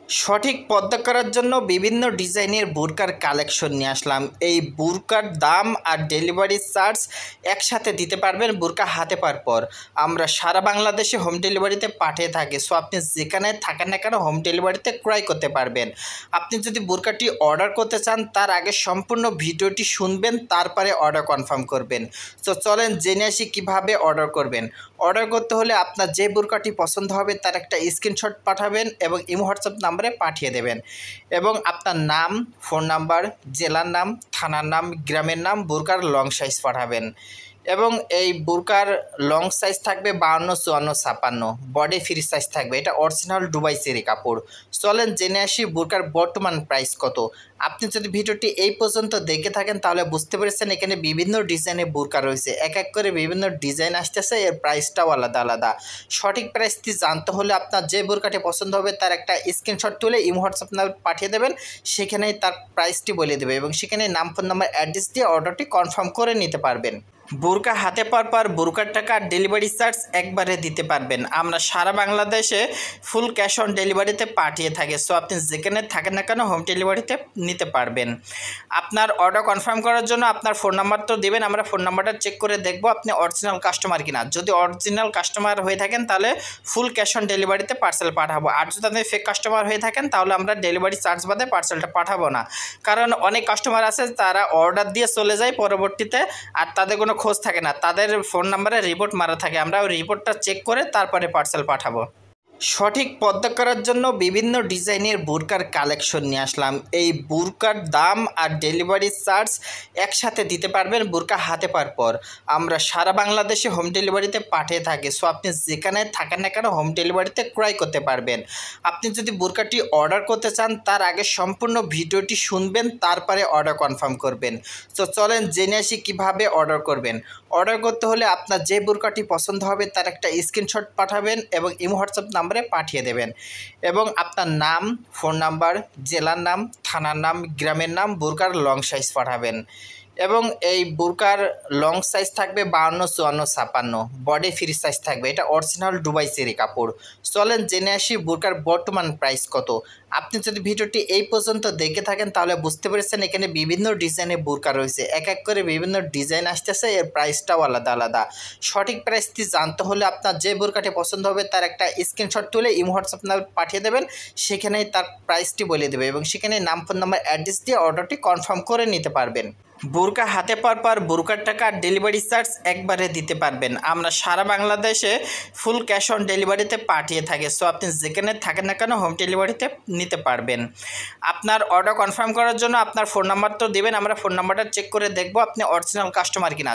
সঠিক পর্দা করার জন্য বিভিন্ন ডিজাইনের বুরকার কালেকশন নিয়ে আসলাম। এই বুরকার দাম আর ডেলিভারি চার্জ একসাথে দিতে পারবেন বুরকা হাতে পাওয়ার পর। আমরা সারা বাংলাদেশে হোম ডেলিভারিতে পাঠিয়ে থাকি। সো আপনি যেখানে থাকেন না কেন হোম ডেলিভারিতে ক্রয় করতে পারবেন। আপনি যদি বুরকাটি অর্ডার করতে চান তার আগে সম্পূর্ণ ভিডিওটি শুনবেন, তারপরে অর্ডার কনফার্ম করবেন। তো চলেন জেনে আসি কীভাবে অর্ডার করবেন। অর্ডার করতে হলে আপনার যে বুরকাটি পছন্দ হবে তার একটা স্ক্রিনশট পাঠাবেন এবং ইমো হোয়াটসঅ্যাপ নাম্বারে পাঠিয়ে দেবেন এবং আপনার নাম, ফোন নাম্বার, জেলার নাম, থানার নাম, গ্রামের নাম, বুরকার লং সাইজ পাঠাবেন। এবং এই বুরকার লং সাইজ থাকবে 52, 54, 56, বডি ফ্রি সাইজ থাকবে। এটা অরিজিনাল দুবাই চেরি কাপড়। চলেন জেনে আসি বুরকার বর্তমান প্রাইস কত। আপনি যদি ভিডিওটি এই পর্যন্ত দেখে থাকেন তাহলে বুঝতে পেরেছেন এখানে বিভিন্ন ডিজাইনের বুরকা রয়েছে, এক এক করে বিভিন্ন ডিজাইন আসতেছে, এর প্রাইসটাও আলাদা আলাদা। সঠিক প্রাইসটি জানতে হলে আপনার যে বুরকাটি পছন্দ হবে তার একটা স্ক্রিনশট তুলে ইমো হোয়াটসঅ্যাপ নাম্বার পাঠিয়ে দেবেন, সেখানেই তার প্রাইসটি বলে দেবে এবং সেখানে নাম, ফোন নাম্বার, অ্যাড্রেস দিয়ে অর্ডারটি কনফার্ম করে নিতে পারবেন। বুরকা হাতে পাওয়ার পর বুরকার টাকা ডেলিভারি চার্জ একবারে দিতে পারবেন। আমরা সারা বাংলাদেশে ফুল ক্যাশ অন ডেলিভারিতে পাঠিয়ে থাকি। সো আপনি যেখানে থাকেন না কেন হোম ডেলিভারিতে নিতে পারবেন। আপনার অর্ডার কনফার্ম করার জন্য আপনার ফোন নাম্বার তো দেবেন, আমরা ফোন নাম্বারটা চেক করে দেখব আপনি অরিজিনাল কাস্টমার কিনা। যদি অরিজিনাল কাস্টমার হয়ে থাকেন তাহলে ফুল ক্যাশ অন ডেলিভারিতে পার্সেল পাঠাবো, আর যদি আপনি ফেক কাস্টমার হয়ে থাকেন তাহলে আমরা ডেলিভারি চার্জ বাদে পার্সেলটা পাঠাবো না। কারণ অনেক কাস্টমার আছে তারা অর্ডার দিয়ে চলে যায় পরবর্তীতে, আর তাদের কোনো খোঁজ থাকে না, তাদের ফোন নাম্বারে রিপোর্ট মারা থাকে। আমরা ওই রিপোর্টটা চেক করে তারপরে পার্সেল পাঠাবো। সঠিক পর্দা করার জন্য বিভিন্ন ডিজাইনের বুরকার কালেকশন নিয়ে আসলাম। এই বুরকার দাম আর ডেলিভারি চার্জ একসাথে দিতে পারবেন বুরকা হাতে পাওয়ার পর। আমরা সারা বাংলাদেশে হোম ডেলিভারিতে পাঠিয়ে থাকি। সো আপনি যেখানে থাকেন না কেন হোম ডেলিভারিতে ক্রয় করতে পারবেন। আপনি যদি বুরকাটি অর্ডার করতে চান তার আগে সম্পূর্ণ ভিডিওটি শুনবেন, তারপরে অর্ডার কনফার্ম করবেন। তো চলেন জেনে আসি কীভাবে অর্ডার করবেন। অর্ডার করতে হলে আপনার যে বুরকাটি পছন্দ হবে তার একটা স্ক্রিনশট পাঠাবেন এবং ইমো হোয়াটসঅ্যাপ নাম্বারে পাঠিয়ে দেবেন এবং আপনার নাম, ফোন নাম্বার, জেলার নাম, থানার নাম, গ্রামের নাম, বুরকার লং সাইজ পাঠাবেন। এবং এই বুরকার লং সাইজ থাকবে 52, 54, 56, বডি ফ্রি সাইজ থাকবে। এটা অরিজিনাল দুবাই চেরি কাপড়। চলেন জেনে আসি বুরকার বর্তমান প্রাইস কত। আপনি যদি ভিডিওটি এই পর্যন্ত দেখে থাকেন তাহলে বুঝতে পেরেছেন এখানে বিভিন্ন ডিজাইনের বুরকা রয়েছে, এক এক করে বিভিন্ন ডিজাইন আসতেছে, এর প্রাইসটাও আলাদা আলাদা। সঠিক প্রাইসটি জানতে হলে আপনার যে বুরকাটি পছন্দ হবে তার একটা স্ক্রিনশট তুলে ইমো হোয়াটসঅ্যাপ নাম্বার পাঠিয়ে দেবেন, সেখানেই তার প্রাইসটি বলে দেবে এবং সেখানে নাম, ফোন নাম্বার, অ্যাড্রেস দিয়ে অর্ডারটি কনফার্ম করে নিতে পারবেন। বুরকা হাতে পাওয়ার পর বুরকার টাকা ডেলিভারি চার্জ একবারে দিতে পারবেন। আমরা সারা বাংলাদেশে ফুল ক্যাশ অন ডেলিভারিতে পাঠিয়ে থাকি। সো আপনি যেখানে থাকেন না কেন হোম ডেলিভারিতে নিতে পারবেন। আপনার অর্ডার কনফার্ম করার জন্য আপনার ফোন নাম্বার তো দেবেন, আমরা ফোন নাম্বারটা চেক করে দেখব আপনি অরিজিনাল কাস্টমার কিনা।